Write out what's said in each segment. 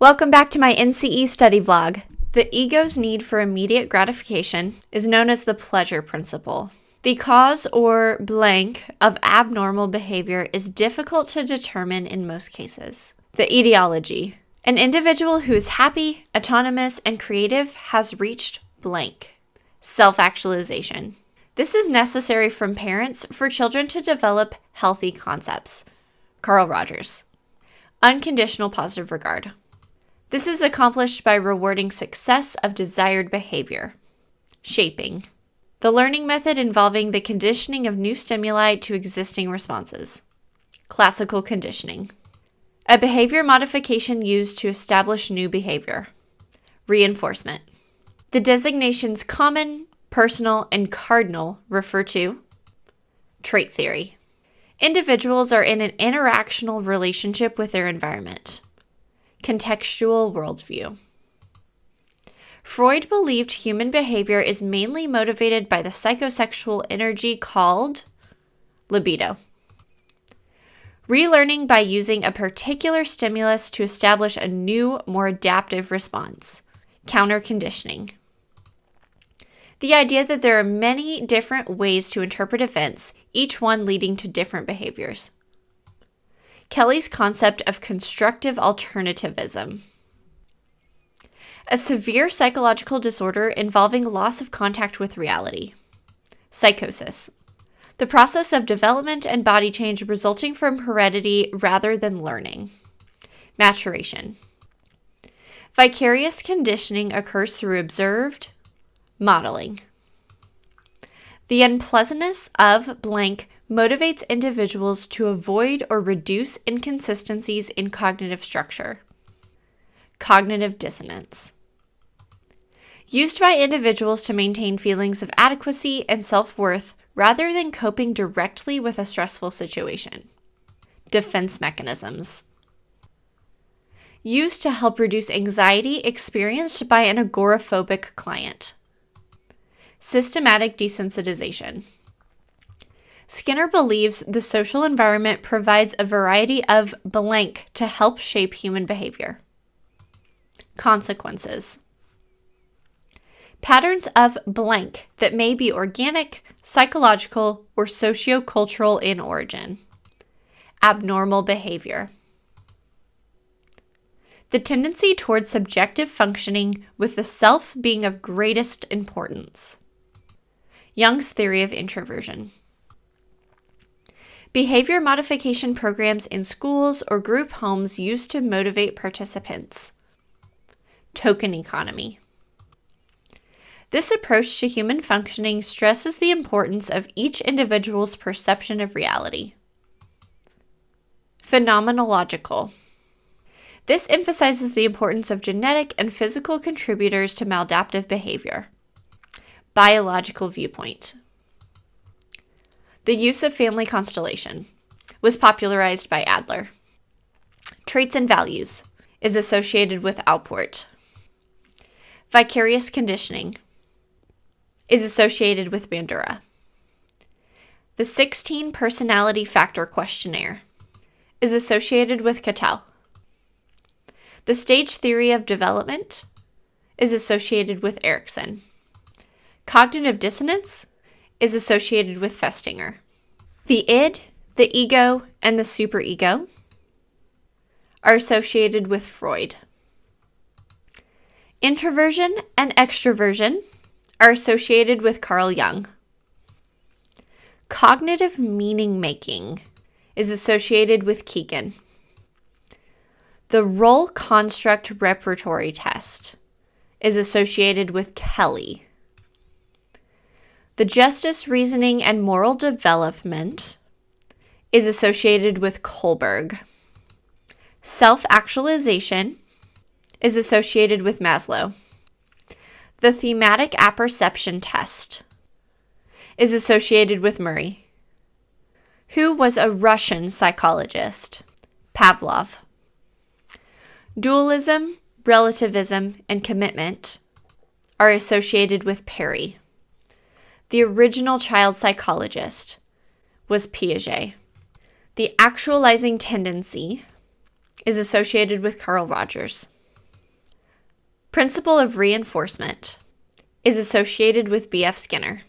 Welcome back to my NCE study vlog. The ego's need for immediate gratification is known as the pleasure principle. The cause or blank of abnormal behavior is difficult to determine in most cases. The etiology. An individual who is happy, autonomous, and creative has reached blank. Self-actualization. This is necessary from parents for children to develop healthy concepts. Carl Rogers. Unconditional positive regard. This is accomplished by rewarding success of desired behavior. Shaping. The learning method involving the conditioning of new stimuli to existing responses. Classical conditioning. A behavior modification used to establish new behavior. Reinforcement. The designations common, personal, and cardinal refer to trait theory. Individuals are in an interactional relationship with their environment. Contextual worldview. Freud believed human behavior is mainly motivated by the psychosexual energy called libido. Relearning by using a particular stimulus to establish a new, more adaptive response. Counter-conditioning. The idea that there are many different ways to interpret events, each one leading to different behaviors. Kelly's concept of constructive alternativism. A severe psychological disorder involving loss of contact with reality. Psychosis. The process of development and body change resulting from heredity rather than learning. Maturation. Vicarious conditioning occurs through observed modeling. The unpleasantness of blank motivates individuals to avoid or reduce inconsistencies in cognitive structure. Cognitive dissonance. Used by individuals to maintain feelings of adequacy and self-worth rather than coping directly with a stressful situation. Defense mechanisms. Used to help reduce anxiety experienced by an agoraphobic client. Systematic desensitization. Skinner believes the social environment provides a variety of blank to help shape human behavior. Consequences. Patterns of blank that may be organic, psychological, or sociocultural in origin. Abnormal behavior. The tendency towards subjective functioning with the self being of greatest importance. Jung's theory of introversion. Behavior modification programs in schools or group homes used to motivate participants. Token economy. This approach to human functioning stresses the importance of each individual's perception of reality. Phenomenological. This emphasizes the importance of genetic and physical contributors to maladaptive behavior. Biological viewpoint. The use of family constellation was popularized by Adler. Traits and values is associated with Alport. Vicarious conditioning is associated with Bandura. The 16 personality factor questionnaire is associated with Cattell. The stage theory of development is associated with Erikson. Cognitive dissonance is associated with Festinger. The id, the ego, and the superego are associated with Freud. Introversion and extroversion are associated with Carl Jung. Cognitive meaning making is associated with Keegan. The role construct repertory test is associated with Kelly. The justice, reasoning, and moral development is associated with Kohlberg. Self-actualization is associated with Maslow. The thematic apperception test is associated with Murray. Who was a Russian psychologist? Pavlov. Dualism, relativism, and commitment are associated with Perry. The original child psychologist was Piaget. The actualizing tendency is associated with Carl Rogers. Principle of reinforcement is associated with B.F. Skinner.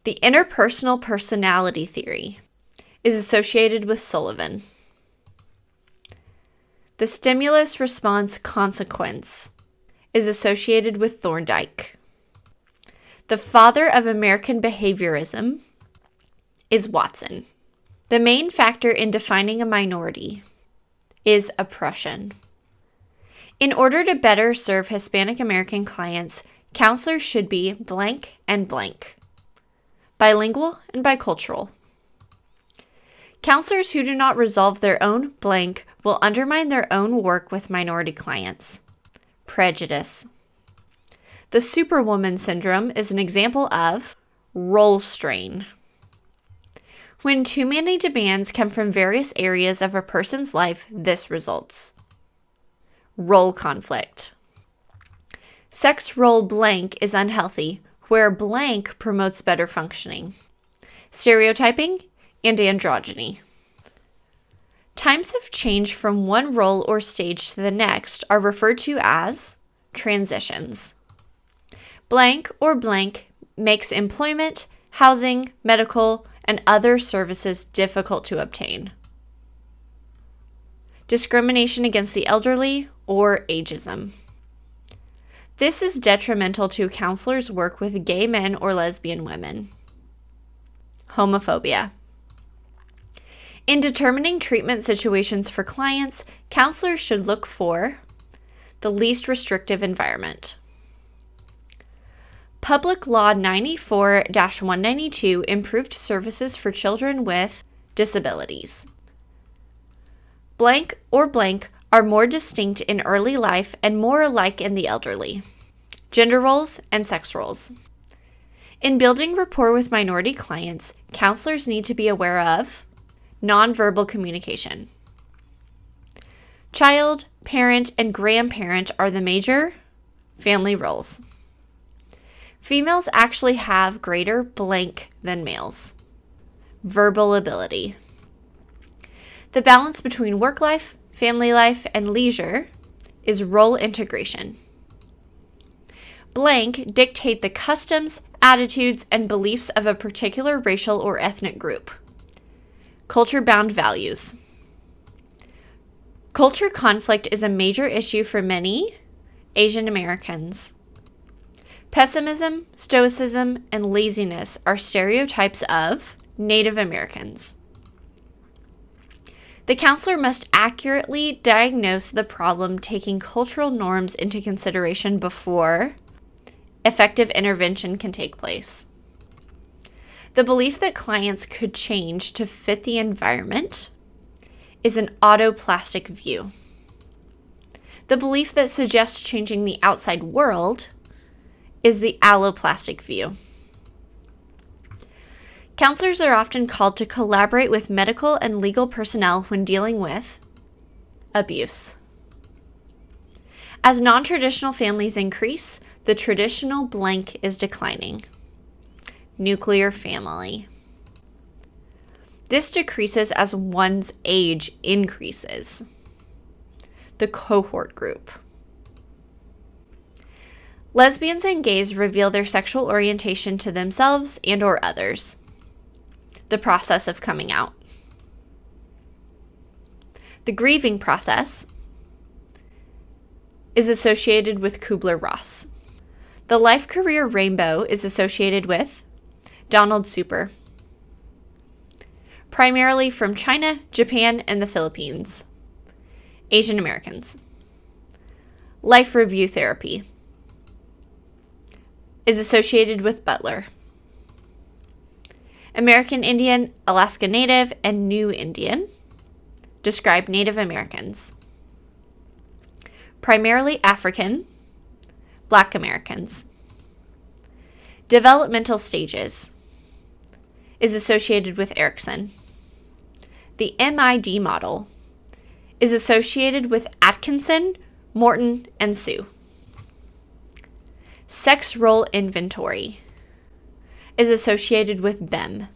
The interpersonal personality theory is associated with Sullivan. The stimulus response consequence is associated with Thorndike. The father of American behaviorism is Watson. The main factor in defining a minority is oppression. In order to better serve Hispanic American clients, counselors should be blank and blank, bilingual and bicultural. Counselors who do not resolve their own blank will undermine their own work with minority clients. Prejudice. The Superwoman syndrome is an example of role strain. When too many demands come from various areas of a person's life, this results. Role conflict. Sex role blank is unhealthy, where blank promotes better functioning. Stereotyping and androgyny. Times of change from one role or stage to the next are referred to as transitions. Blank or blank makes employment, housing, medical, and other services difficult to obtain. Discrimination against the elderly or ageism. This is detrimental to counselors' work with gay men or lesbian women. Homophobia. In determining treatment situations for clients, counselors should look for the least restrictive environment. Public Law 94-192 improved services for children with disabilities. Blank or blank are more distinct in early life and more alike in the elderly. Gender roles and sex roles. In building rapport with minority clients, counselors need to be aware of nonverbal communication. Child, parent, and grandparent are the major family roles. Females actually have greater blank than males. Verbal ability. The balance between work life, family life, and leisure is role integration. Blank dictate the customs, attitudes, and beliefs of a particular racial or ethnic group. Culture-bound values. Culture conflict is a major issue for many Asian Americans. Pessimism, stoicism, and laziness are stereotypes of Native Americans. The counselor must accurately diagnose the problem, taking cultural norms into consideration before effective intervention can take place. The belief that clients could change to fit the environment is an autoplastic view. The belief that suggests changing the outside world is the alloplastic view. Counselors are often called to collaborate with medical and legal personnel when dealing with abuse. As non-traditional families increase, the traditional blank is declining. Nuclear family. This decreases as one's age increases. The cohort group. Lesbians and gays reveal their sexual orientation to themselves and or others. The process of coming out. The grieving process is associated with Kubler-Ross. The life-career rainbow is associated with Donald Super, primarily from China, Japan, and the Philippines. Asian Americans. Life review therapy is associated with Butler. American Indian, Alaska Native, and New Indian describe Native Americans. Primarily African, Black Americans. Developmental stages is associated with Erickson. The MID model is associated with Atkinson, Morton, and Sue. Sex role inventory is associated with BEM.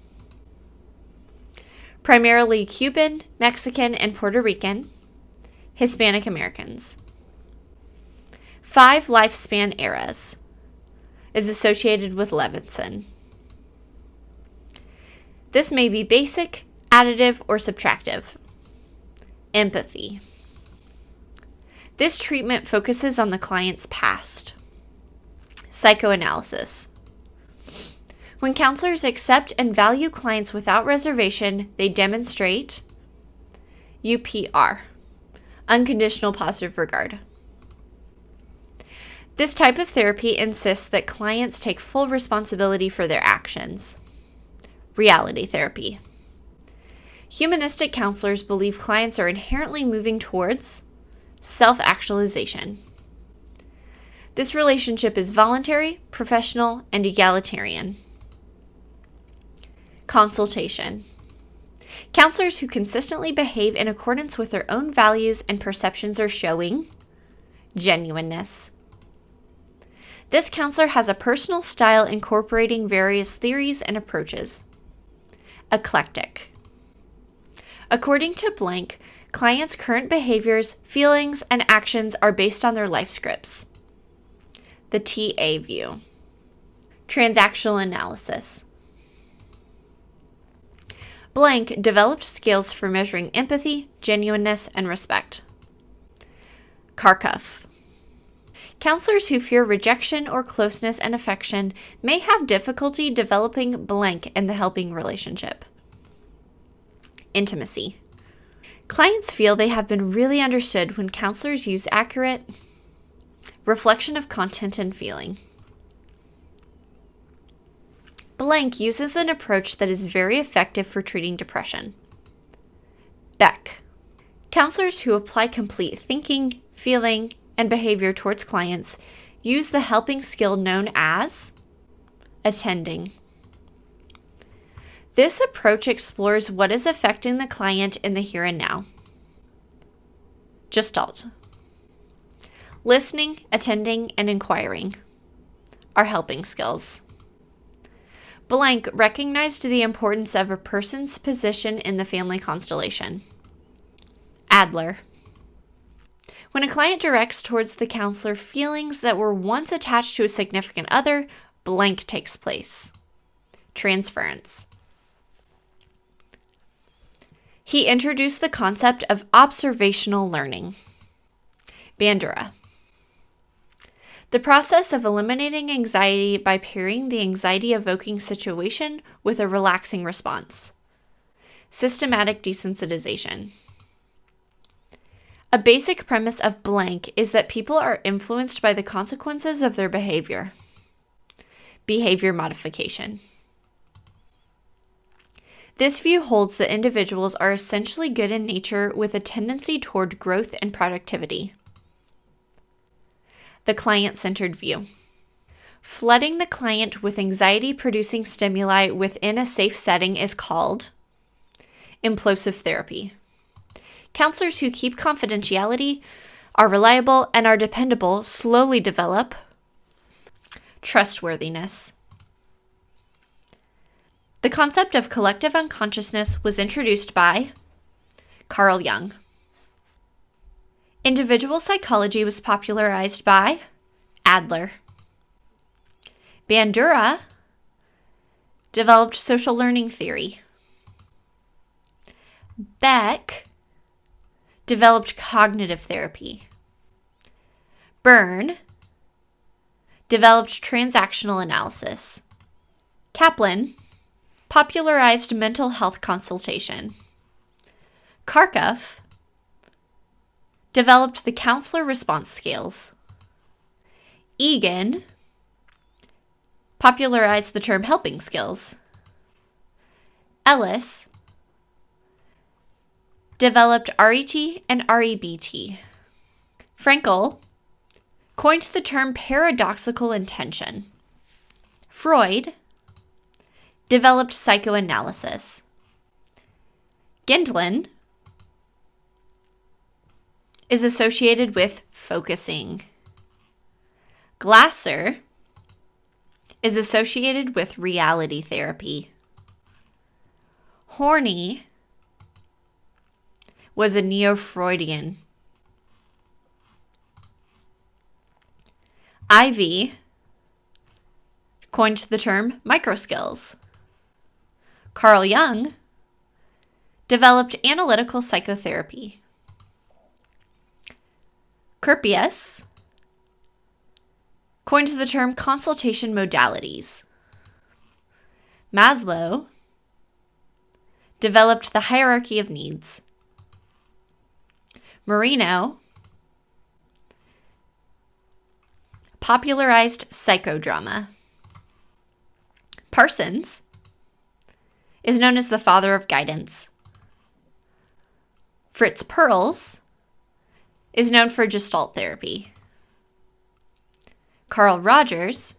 Primarily Cuban, Mexican, and Puerto Rican, Hispanic Americans. 5 lifespan eras is associated with Levinson. This may be basic, additive, or subtractive. Empathy. This treatment focuses on the client's past. Psychoanalysis. When counselors accept and value clients without reservation, they demonstrate UPR, unconditional positive regard. This type of therapy insists that clients take full responsibility for their actions. Reality therapy. Humanistic counselors believe clients are inherently moving towards self-actualization. This relationship is voluntary, professional, and egalitarian. Consultation. Counselors who consistently behave in accordance with their own values and perceptions are showing genuineness. This counselor has a personal style incorporating various theories and approaches. Eclectic. According to blank, clients' current behaviors, feelings, and actions are based on their life scripts. The TA view. Transactional analysis. Blank developed skills for measuring empathy, genuineness, and respect. Kharkov. Counselors who fear rejection or closeness and affection may have difficulty developing blank in the helping relationship. Intimacy. Clients feel they have been really understood when counselors use accurate reflection of content and feeling. Blank uses an approach that is very effective for treating depression. Beck. Counselors who apply complete thinking, feeling, and behavior towards clients use the helping skill known as attending. This approach explores what is affecting the client in the here and now. Gestalt. Listening, attending, and inquiring are helping skills. Blank recognized the importance of a person's position in the family constellation. Adler. When a client directs towards the counselor feelings that were once attached to a significant other, blank takes place. Transference. He introduced the concept of observational learning. Bandura. The process of eliminating anxiety by pairing the anxiety-evoking situation with a relaxing response. Systematic desensitization. A basic premise of blank is that people are influenced by the consequences of their behavior. Behavior modification. This view holds that individuals are essentially good in nature with a tendency toward growth and productivity. The client-centered view. Flooding the client with anxiety-producing stimuli within a safe setting is called implosive therapy. Counselors who keep confidentiality, are reliable, and are dependable slowly develop trustworthiness. The concept of collective unconsciousness was introduced by Carl Jung. Individual psychology was popularized by Adler. Bandura developed social learning theory. Beck developed cognitive therapy. Byrne developed transactional analysis. Kaplan popularized mental health consultation. Kharkov developed the counselor response scales. Egan popularized the term helping skills. Ellis developed RET and REBT. Frankel coined the term paradoxical intention. Freud developed psychoanalysis. Gendlin is associated with focusing. Glasser is associated with reality therapy. Horney was a neo-Freudian. Ivy coined the term microskills. Carl Jung developed analytical psychotherapy. Kirpius coined the term consultation modalities. Maslow developed the hierarchy of needs. Marino popularized psychodrama. Parsons is known as the father of guidance. Fritz Perls is known for Gestalt therapy. Carl Rogers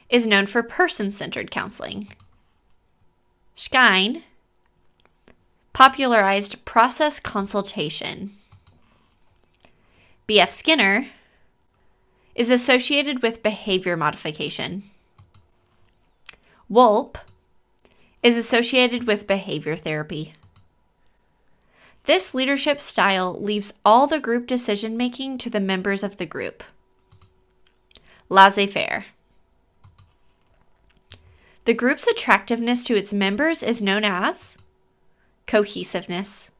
is known for person-centered counseling. Schine popularized process consultation. B.F. Skinner is associated with behavior modification. Wolpe is associated with behavior therapy. This leadership style leaves all the group decision-making to the members of the group. Laissez-faire. The group's attractiveness to its members is known as cohesiveness.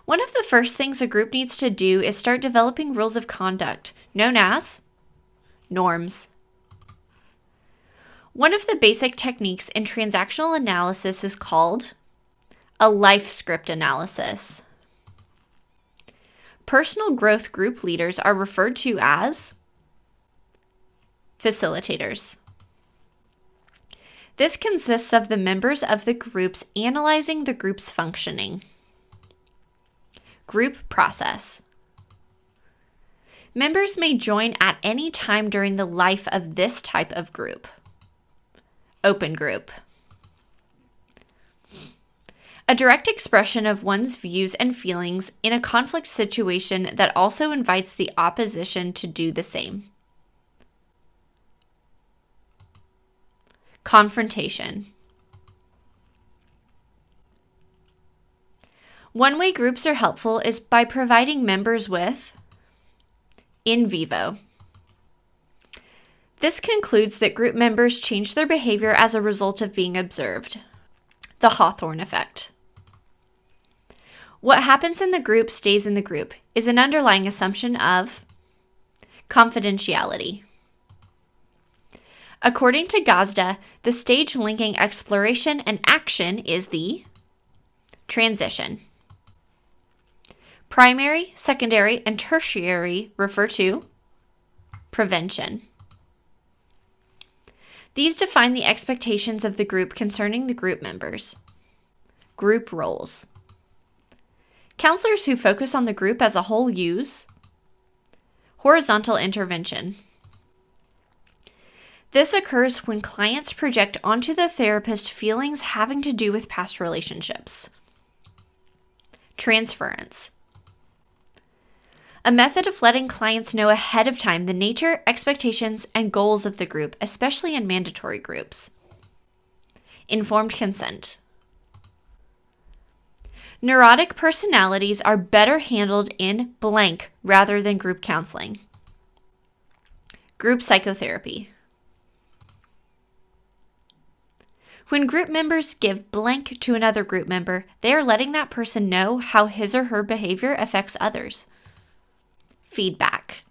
One of the first things a group needs to do is start developing rules of conduct, known as norms. One of the basic techniques in transactional analysis is called a life script analysis. Personal growth group leaders are referred to as facilitators. This consists of the members of the groups analyzing the group's functioning. Group process. Members may join at any time during the life of this type of group. Open group. A direct expression of one's views and feelings in a conflict situation that also invites the opposition to do the same. Confrontation. One way groups are helpful is by providing members with in vivo. This concludes that group members change their behavior as a result of being observed. The Hawthorne effect. What happens in the group stays in the group is an underlying assumption of confidentiality. According to Gazda, the stage linking exploration and action is the transition. Primary, secondary, and tertiary refer to prevention. These define the expectations of the group concerning the group members. Group roles. Counselors who focus on the group as a whole use horizontal intervention. This occurs when clients project onto the therapist feelings having to do with past relationships. Transference. A method of letting clients know ahead of time the nature, expectations, and goals of the group, especially in mandatory groups. Informed consent. Neurotic personalities are better handled in blank rather than group counseling. Group psychotherapy. When group members give blank to another group member, they are letting that person know how his or her behavior affects others. Feedback.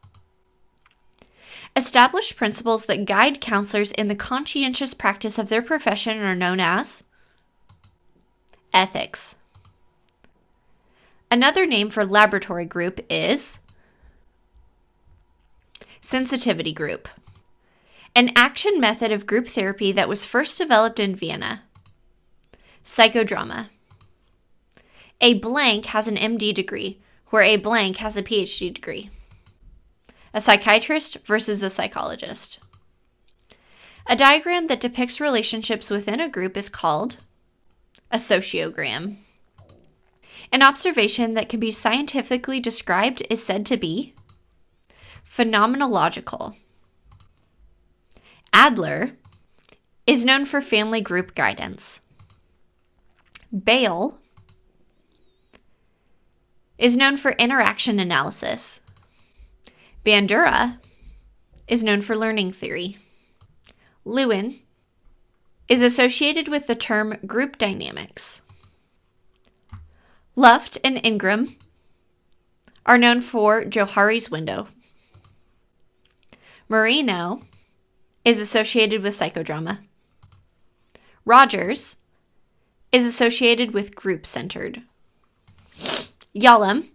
Established principles that guide counselors in the conscientious practice of their profession are known as ethics. Another name for laboratory group is sensitivity group, an action method of group therapy that was first developed in Vienna. Psychodrama. A blank has an MD degree, where a blank has a PhD degree. A psychiatrist versus a psychologist. A diagram that depicts relationships within a group is called a sociogram. An observation that can be scientifically described is said to be phenomenological. Adler is known for family group guidance. Bale is known for interaction analysis. Bandura is known for learning theory. Lewin is associated with the term group dynamics. Luft and Ingram are known for Johari's window. Marino is associated with psychodrama. Rogers is associated with group-centered. Yalom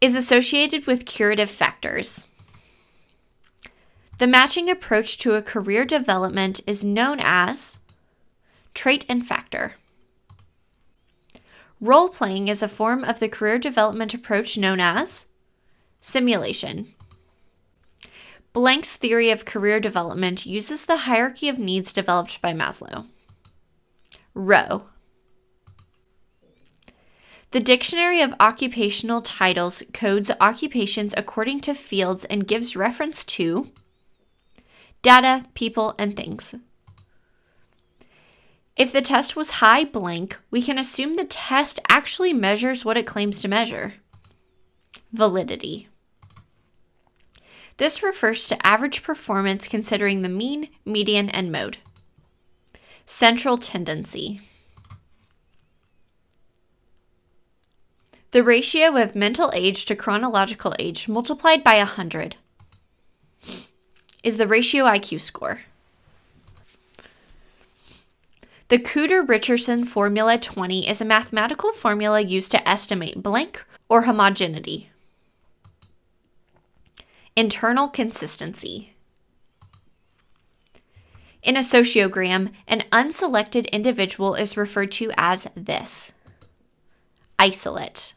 is associated with curative factors. The matching approach to a career development is known as trait and factor. Role-playing is a form of the career development approach known as simulation. Blank's theory of career development uses the hierarchy of needs developed by Maslow. Row. The Dictionary of Occupational Titles codes occupations according to fields and gives reference to data, people, and things. If the test was high blank, we can assume the test actually measures what it claims to measure. Validity. This refers to average performance considering the mean, median, and mode. Central tendency. The ratio of mental age to chronological age multiplied by 100 is the ratio IQ score. The Cooter-Richardson Formula 20 is a mathematical formula used to estimate blank or homogeneity. Internal consistency. In a sociogram, an unselected individual is referred to as this. Isolate.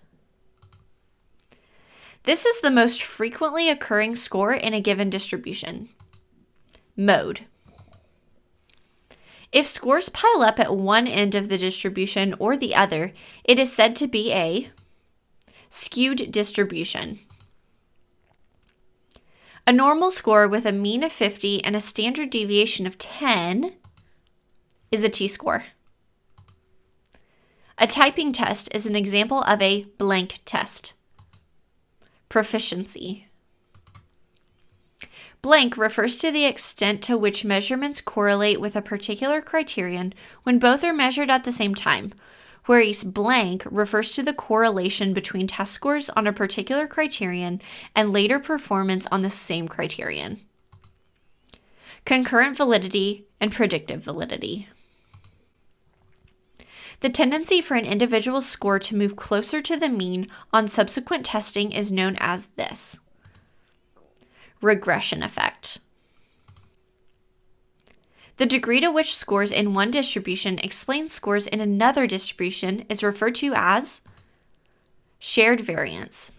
This is the most frequently occurring score in a given distribution. Mode. If scores pile up at one end of the distribution or the other, it is said to be a skewed distribution. A normal score with a mean of 50 and a standard deviation of 10 is a T-score. A typing test is an example of a blank test. Proficiency. Blank refers to the extent to which measurements correlate with a particular criterion when both are measured at the same time, whereas blank refers to the correlation between test scores on a particular criterion and later performance on the same criterion. Concurrent validity and predictive validity. The tendency for an individual's score to move closer to the mean on subsequent testing is known as this. Regression effect. The degree to which scores in one distribution explain scores in another distribution is referred to as shared variance.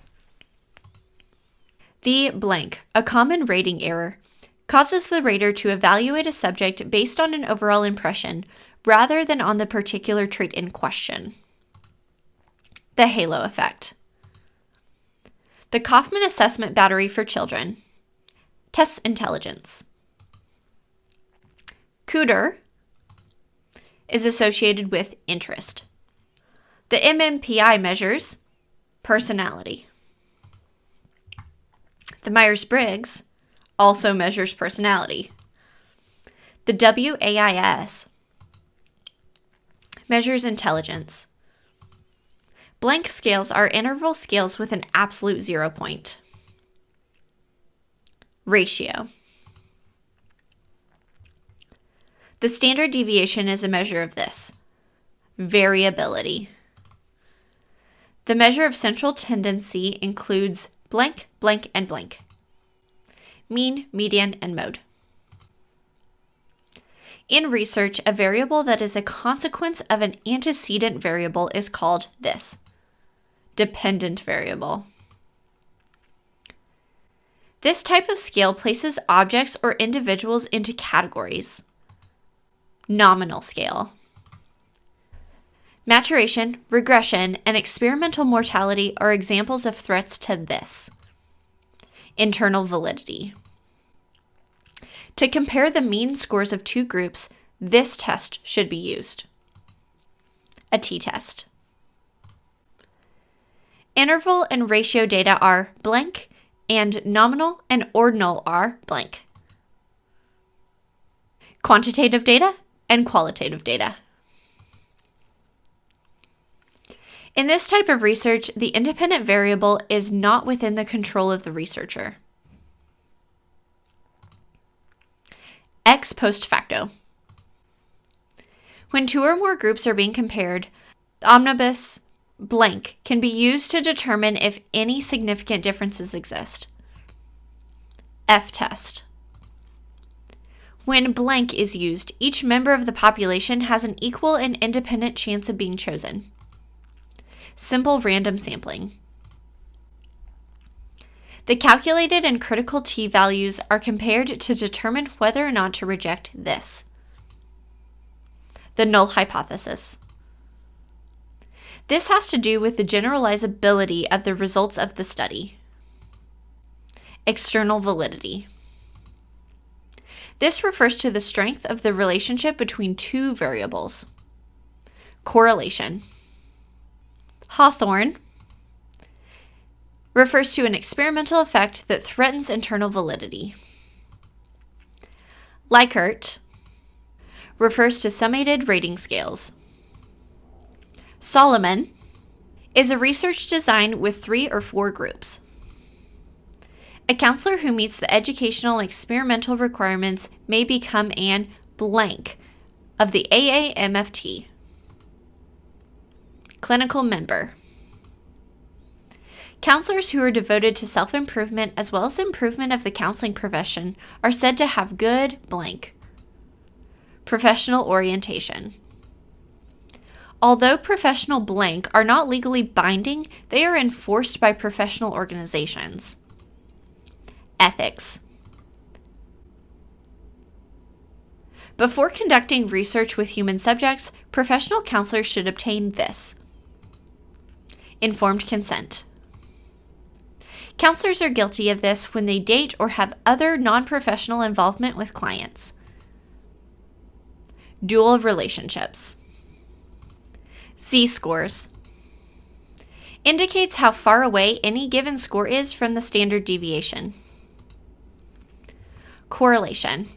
The blank, a common rating error, causes the rater to evaluate a subject based on an overall impression rather than on the particular trait in question. The halo effect. The Kaufman Assessment Battery for Children tests intelligence. Cooter is associated with interest. The MMPI measures personality. The Myers-Briggs also measures personality. The WAIS measures intelligence. Blank scales are interval scales with an absolute 0 point. Ratio. The standard deviation is a measure of this. Variability. The measure of central tendency includes blank, blank, and blank. Mean, median, and mode. In research, a variable that is a consequence of an antecedent variable is called this. Dependent variable. This type of scale places objects or individuals into categories. Nominal scale. Maturation, regression, and experimental mortality are examples of threats to this. Internal validity. To compare the mean scores of two groups, this test should be used. A t-test. Interval and ratio data are blank, and nominal and ordinal are blank. Quantitative data and qualitative data. In this type of research, the independent variable is not within the control of the researcher. Ex post facto. When two or more groups are being compared, the omnibus blank can be used to determine if any significant differences exist. F-test. When blank is used, each member of the population has an equal and independent chance of being chosen. Simple random sampling. The calculated and critical t-values are compared to determine whether or not to reject this. The null hypothesis. This has to do with the generalizability of the results of the study. External validity. This refers to the strength of the relationship between two variables. Correlation. Hawthorne refers to an experimental effect that threatens internal validity. Likert refers to summated rating scales. Solomon is a research design with 3 or 4 groups. A counselor who meets the educational and experimental requirements may become an blank of the AAMFT. Clinical member. Counselors who are devoted to self-improvement as well as improvement of the counseling profession are said to have good blank. Professional orientation. Although professional blank are not legally binding, they are enforced by professional organizations. Ethics. Before conducting research with human subjects, professional counselors should obtain this. Informed consent. Counselors are guilty of this when they date or have other non-professional involvement with clients. Dual relationships. Z-scores. Indicates how far away any given score is from the standard deviation. Correlation.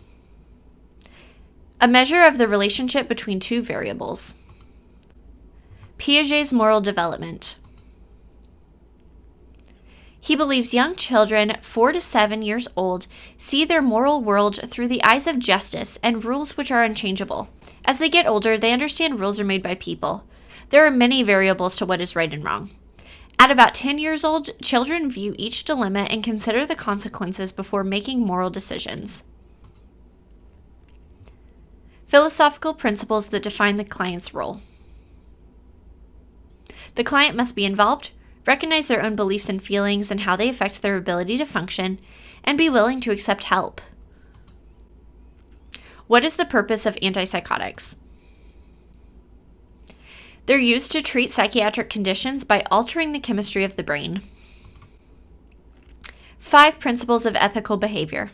A measure of the relationship between two variables. Piaget's moral development. He believes young children 4 to 7 years old see their moral world through the eyes of justice and rules which are unchangeable. As they get older, they understand rules are made by people. There are many variables to what is right and wrong. At about 10 years old, children view each dilemma and consider the consequences before making moral decisions. Philosophical principles that define the client's role. The client must be involved, recognize their own beliefs and feelings and how they affect their ability to function, and be willing to accept help. What is the purpose of antipsychotics? They're used to treat psychiatric conditions by altering the chemistry of the brain. 5 principles of ethical behavior.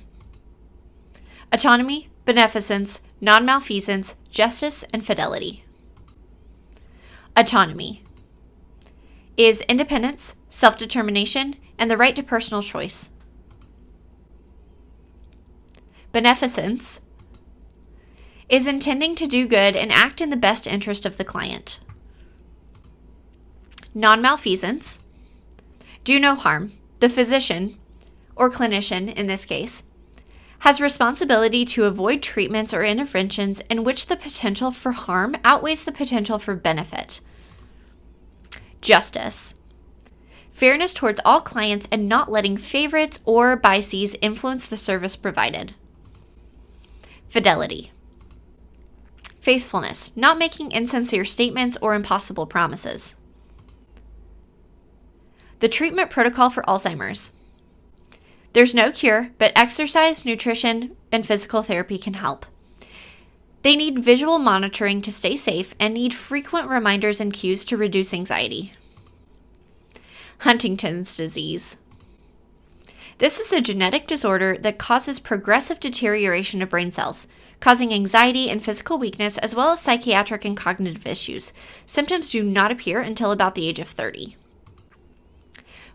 Autonomy, beneficence, non-malfeasance, justice, and fidelity. Autonomy is independence, self-determination, and the right to personal choice. Beneficence is intending to do good and act in the best interest of the client. Non-malfeasance, do no harm. The physician, or clinician in this case, has responsibility to avoid treatments or interventions in which the potential for harm outweighs the potential for benefit. Justice, fairness towards all clients and not letting favorites or biases influence the service provided. Fidelity, faithfulness, not making insincere statements or impossible promises. The treatment protocol for Alzheimer's. There's no cure, but exercise, nutrition, and physical therapy can help. They need visual monitoring to stay safe and need frequent reminders and cues to reduce anxiety. Huntington's disease. This is a genetic disorder that causes progressive deterioration of brain cells, causing anxiety and physical weakness as well as psychiatric and cognitive issues. Symptoms do not appear until about the age of 30.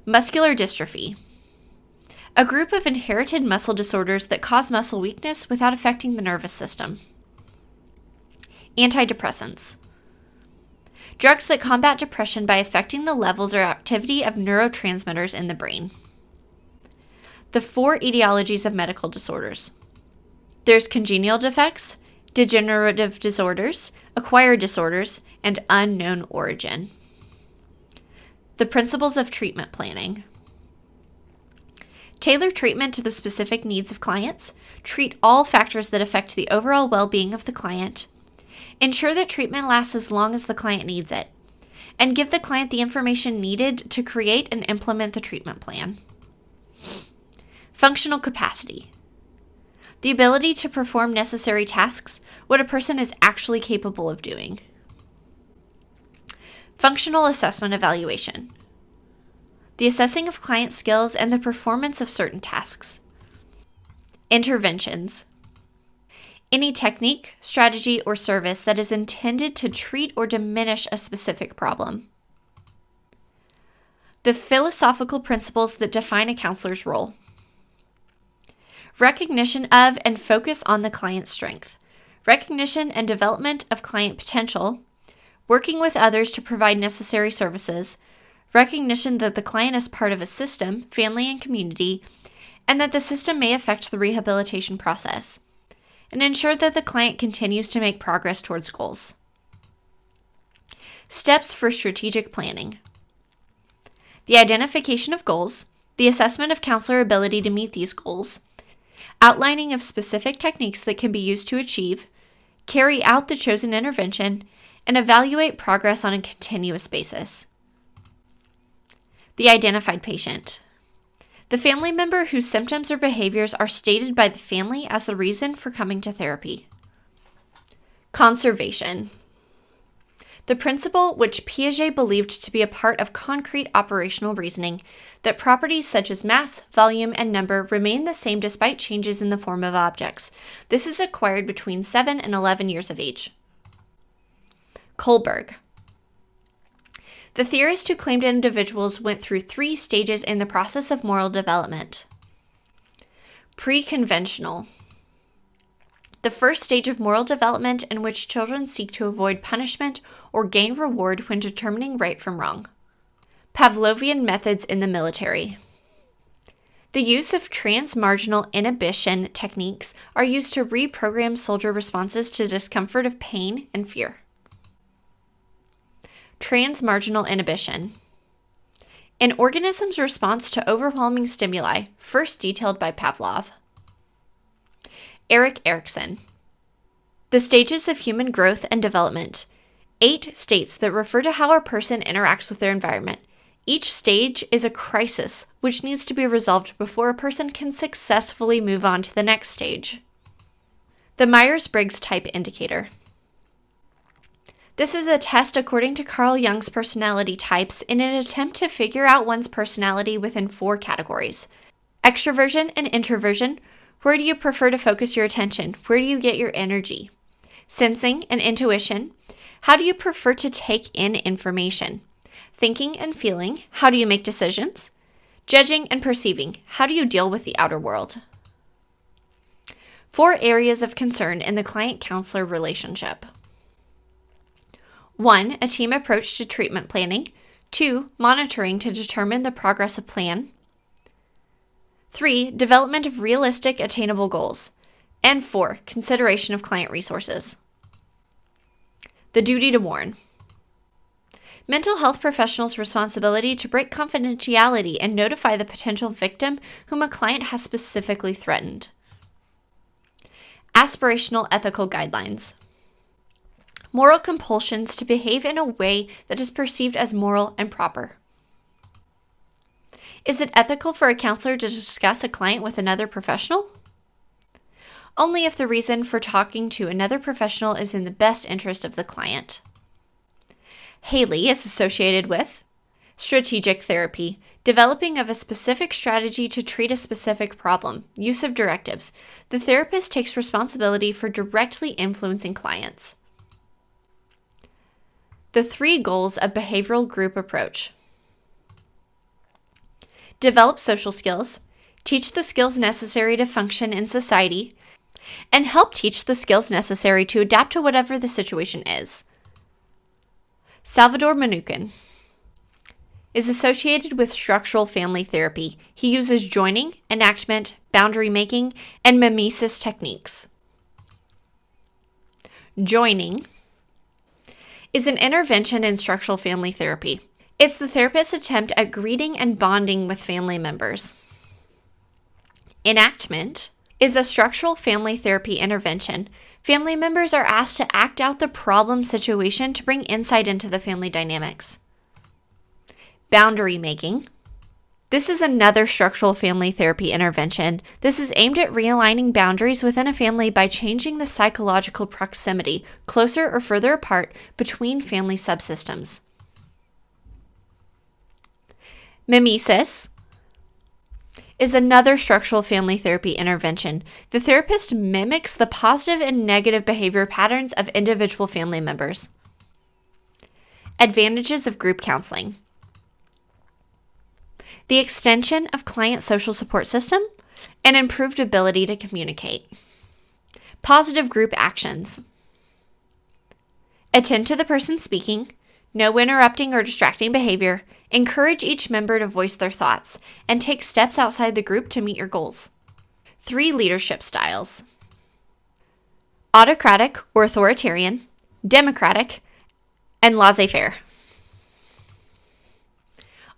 Muscular dystrophy. A group of inherited muscle disorders that cause muscle weakness without affecting the nervous system. Antidepressants. Drugs that combat depression by affecting the levels or activity of neurotransmitters in the brain. The 4 etiologies of medical disorders. There's congenital defects, degenerative disorders, acquired disorders, and unknown origin. The principles of treatment planning. Tailor treatment to the specific needs of clients, treat all factors that affect the overall well-being of the client, ensure that treatment lasts as long as the client needs it, and give the client the information needed to create and implement the treatment plan. Functional capacity. The ability to perform necessary tasks, what a person is actually capable of doing. Functional assessment evaluation. The assessing of client skills and the performance of certain tasks. Interventions. Any technique, strategy, or service that is intended to treat or diminish a specific problem. The philosophical principles that define a counselor's role. Recognition of and focus on the client's strength. Recognition and development of client potential. Working with others to provide necessary services. Recognition that the client is part of a system, family, and community, and that the system may affect the rehabilitation process. And ensure that the client continues to make progress towards goals. Steps for strategic planning. The identification of goals, the assessment of counselor ability to meet these goals, outlining of specific techniques that can be used to achieve, carry out the chosen intervention, and evaluate progress on a continuous basis. The identified patient. The family member whose symptoms or behaviors are stated by the family as the reason for coming to therapy. Conservation. The principle which Piaget believed to be a part of concrete operational reasoning, that properties such as mass, volume, and number remain the same despite changes in the form of objects. This is acquired between 7 and 11 years of age. Kohlberg. The theorist who claimed individuals went through 3 stages in the process of moral development. Pre-conventional. The first stage of moral development in which children seek to avoid punishment or gain reward when determining right from wrong. Pavlovian methods in the military. The use of transmarginal inhibition techniques are used to reprogram soldier responses to discomfort of pain and fear. Transmarginal inhibition. An organism's response to overwhelming stimuli, first detailed by Pavlov. Erik Erikson. The stages of human growth and development. 8 states that refer to how a person interacts with their environment. Each stage is a crisis which needs to be resolved before a person can successfully move on to the next stage. The Myers-Briggs Type Indicator. This is a test according to Carl Jung's personality types in an attempt to figure out one's personality within 4 categories. Extroversion and introversion. Where do you prefer to focus your attention? Where do you get your energy? Sensing and intuition. How do you prefer to take in information? Thinking and feeling. How do you make decisions? Judging and perceiving. How do you deal with the outer world? 4 areas of concern in the client-counselor relationship. 1. A team approach to treatment planning. 2. Monitoring to determine the progress of plan. 3. Development of realistic, attainable goals. And 4. Consideration of client resources. The duty to warn. Mental health professionals' responsibility to break confidentiality and notify the potential victim whom a client has specifically threatened. Aspirational ethical guidelines. Moral compulsions to behave in a way that is perceived as moral and proper. Is it ethical for a counselor to discuss a client with another professional? Only if the reason for talking to another professional is in the best interest of the client. Haley is associated with strategic therapy, developing of a specific strategy to treat a specific problem, use of directives. The therapist takes responsibility for directly influencing clients. The 3 goals of behavioral group approach. develop social skills, teach the skills necessary to function in society, and help teach the skills necessary to adapt to whatever the situation is. Salvador Minuchin is associated with structural family therapy. He uses joining, enactment, boundary making, and mimesis techniques. Joining is an intervention in structural family therapy. It's the therapist's attempt at greeting and bonding with family members. Enactment is a structural family therapy intervention. Family members are asked to act out the problem situation to bring insight into the family dynamics. Boundary making. This is another structural family therapy intervention. This is aimed at realigning boundaries within a family by changing the psychological proximity, closer or further apart, between family subsystems. Mimesis is another structural family therapy intervention. The therapist mimics the positive and negative behavior patterns of individual family members. Advantages of group counseling. The extension of client social support system and improved ability to communicate. Positive group actions. Attend to the person speaking, no interrupting or distracting behavior, encourage each member to voice their thoughts, and take steps outside the group to meet your goals. 3 leadership styles: autocratic or authoritarian, democratic, and laissez-faire.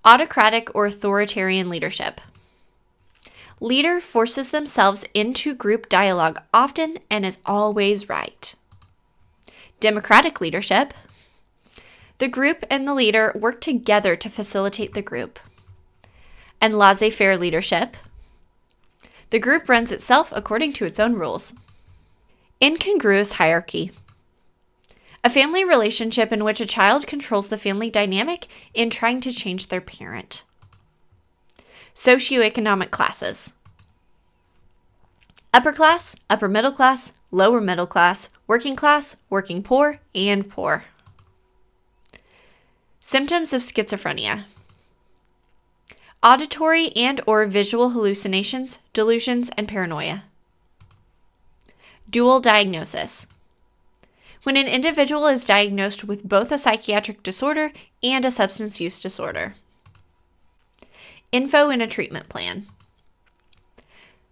Autocratic or authoritarian leadership. Leader forces themselves into group dialogue often and is always right. Democratic leadership. The group and the leader work together to facilitate the group. And laissez-faire leadership. The group runs itself according to its own rules. Incongruous hierarchy. A family relationship in which a child controls the family dynamic in trying to change their parent. Socioeconomic classes. Upper class, upper middle class, lower middle class, working poor, and poor. Symptoms of schizophrenia. Auditory and or visual hallucinations, delusions, and paranoia. Dual diagnosis. When an individual is diagnosed with both a psychiatric disorder and a substance use disorder. Info in a treatment plan.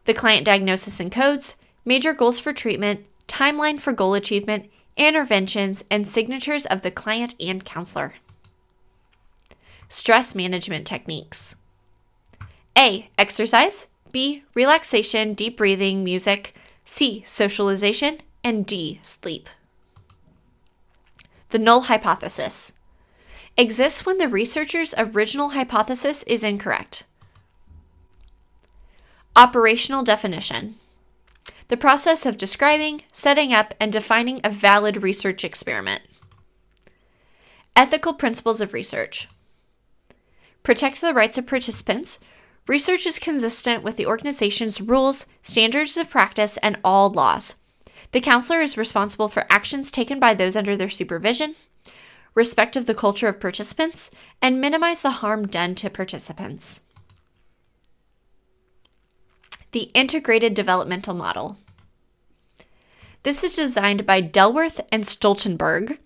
The client diagnosis and codes, major goals for treatment, timeline for goal achievement, interventions, and signatures of the client and counselor. Stress management techniques. A. Exercise. B. Relaxation, deep breathing, music. C. Socialization. And D. Sleep. The null hypothesis exists when the researcher's original hypothesis is incorrect. Operational definition. The process of describing, setting up, and defining a valid research experiment. Ethical principles of research. Protect the rights of participants. Research is consistent with the organization's rules, standards of practice, and all laws. The counselor is responsible for actions taken by those under their supervision, respect of the culture of participants, and minimize the harm done to participants. The integrated developmental model. This is designed by Delworth and Stoltenberg.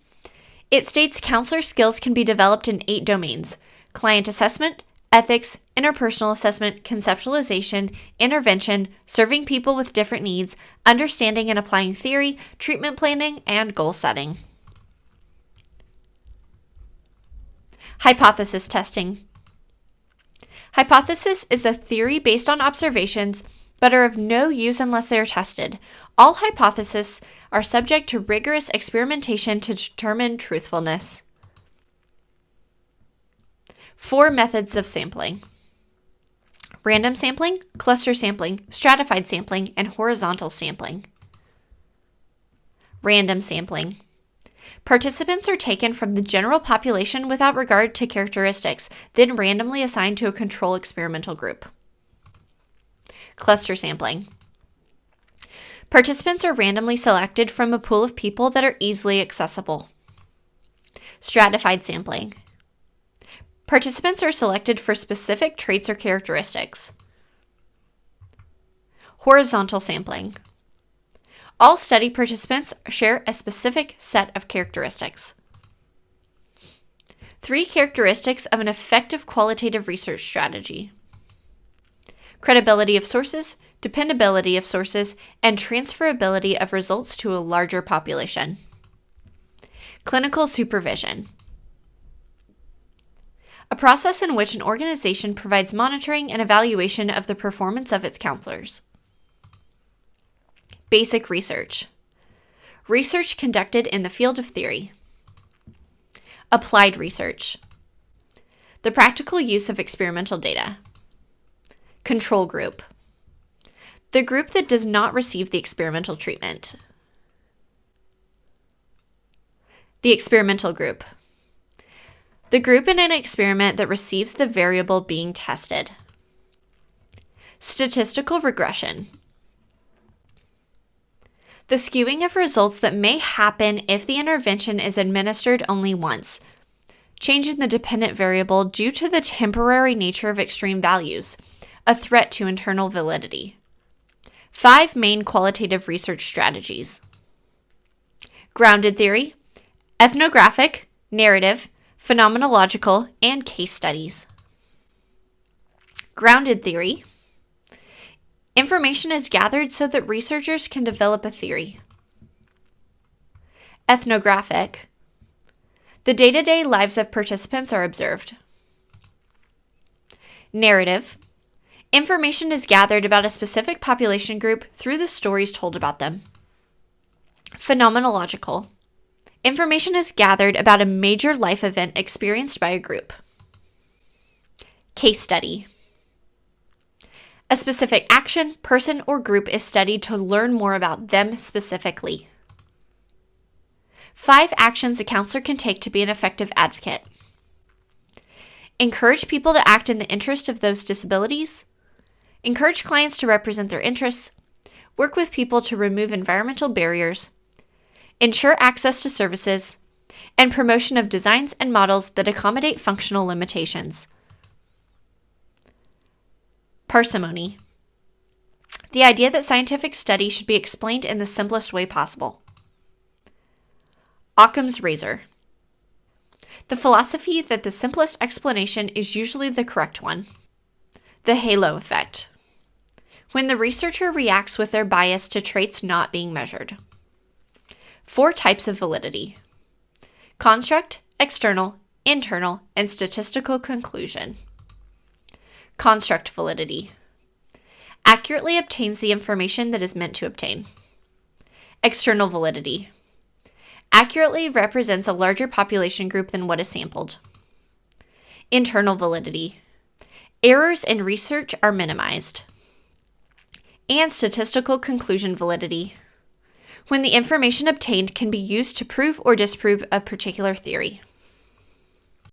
It states counselor skills can be developed in 8 domains: client assessment, ethics, interpersonal assessment, conceptualization, intervention, serving people with different needs, understanding and applying theory, treatment planning, and goal setting. Hypothesis testing. Hypothesis is a theory based on observations, but are of no use unless they are tested. All hypotheses are subject to rigorous experimentation to determine truthfulness. 4 methods of sampling: random sampling, cluster sampling, stratified sampling, and horizontal sampling. Random sampling. Participants are taken from the general population without regard to characteristics, then randomly assigned to a control experimental group. Cluster sampling. Participants are randomly selected from a pool of people that are easily accessible. Stratified sampling. Participants are selected for specific traits or characteristics. Horizontal sampling. All study participants share a specific set of characteristics. 3 characteristics of an effective qualitative research strategy. Credibility of sources, dependability of sources, and transferability of results to a larger population. Clinical supervision. A process in which an organization provides monitoring and evaluation of the performance of its counselors. Basic research. Research conducted in the field of theory. Applied research. The practical use of experimental data. Control group. The group that does not receive the experimental treatment. The experimental group. The group in an experiment that receives the variable being tested. Statistical regression. The skewing of results that may happen if the intervention is administered only once. Change in the dependent variable due to the temporary nature of extreme values. A threat to internal validity. 5 main qualitative research strategies. Grounded theory, ethnographic, narrative, phenomenological, and case studies. Grounded theory. Information is gathered so that researchers can develop a theory. Ethnographic. The day-to-day lives of participants are observed. Narrative. Information is gathered about a specific population group through the stories told about them. Phenomenological. Information is gathered about a major life event experienced by a group. Case study. A specific action, person, or group is studied to learn more about them specifically. 5 actions a counselor can take to be an effective advocate. Encourage people to act in the interest of those disabilities. Encourage clients to represent their interests. Work with people to remove environmental barriers. Ensure access to services. And promotion of designs and models that accommodate functional limitations. Parsimony. The idea that scientific study should be explained in the simplest way possible. Occam's razor. The philosophy that the simplest explanation is usually the correct one. The halo effect. When the researcher reacts with their bias to traits not being measured. 4 types of validity. Construct, external, internal, and statistical conclusion. Construct validity. Accurately obtains the information that is meant to obtain. External validity. Accurately represents a larger population group than what is sampled. Internal validity. Errors in research are minimized. And statistical conclusion validity. When the information obtained can be used to prove or disprove a particular theory.